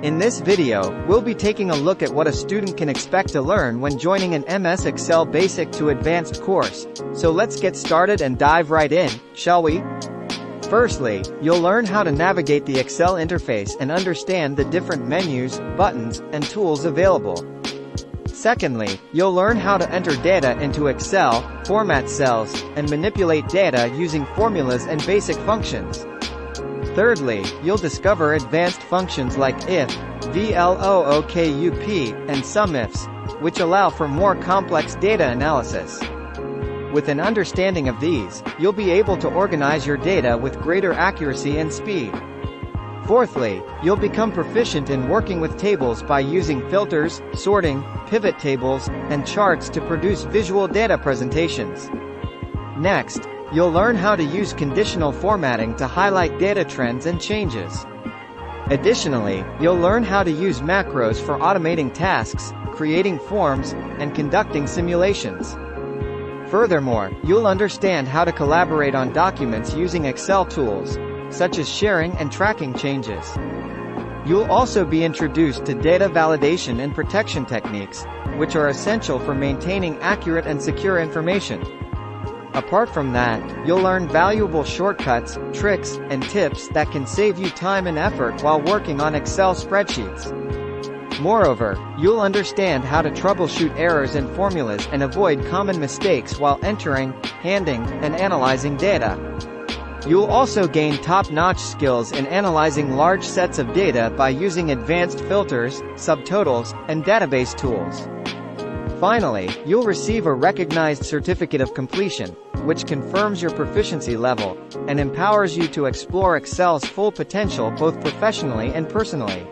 In this video, we'll be taking a look at what a student can expect to learn when joining an MS Excel Basic to Advanced course. So let's get started and dive right in, shall we? Firstly, you'll learn how to navigate the Excel interface and understand the different menus, buttons, and tools available. Secondly, you'll learn how to enter data into Excel, format cells, and manipulate data using formulas and basic functions. Thirdly, you'll discover advanced functions like if, VLOOKUP, and SUMIFs, which allow for more complex data analysis. With an understanding of these, you'll be able to organize your data with greater accuracy and speed. Fourthly, you'll become proficient in working with tables by using filters, sorting, pivot tables, and charts to produce visual data presentations. Next, you'll learn how to use conditional formatting to highlight data trends and changes. Additionally, you'll learn how to use macros for automating tasks, creating forms, and conducting simulations. Furthermore, you'll understand how to collaborate on documents using Excel tools, such as sharing and tracking changes. You'll also be introduced to data validation and protection techniques, which are essential for maintaining accurate and secure information. Apart from that, you'll learn valuable shortcuts, tricks, and tips that can save you time and effort while working on Excel spreadsheets. Moreover, you'll understand how to troubleshoot errors in formulas and avoid common mistakes while entering, handling, and analyzing data. You'll also gain top-notch skills in analyzing large sets of data by using advanced filters, subtotals, and database tools. Finally, you'll receive a recognized certificate of completion, which confirms your proficiency level, and empowers you to explore Excel's full potential both professionally and personally.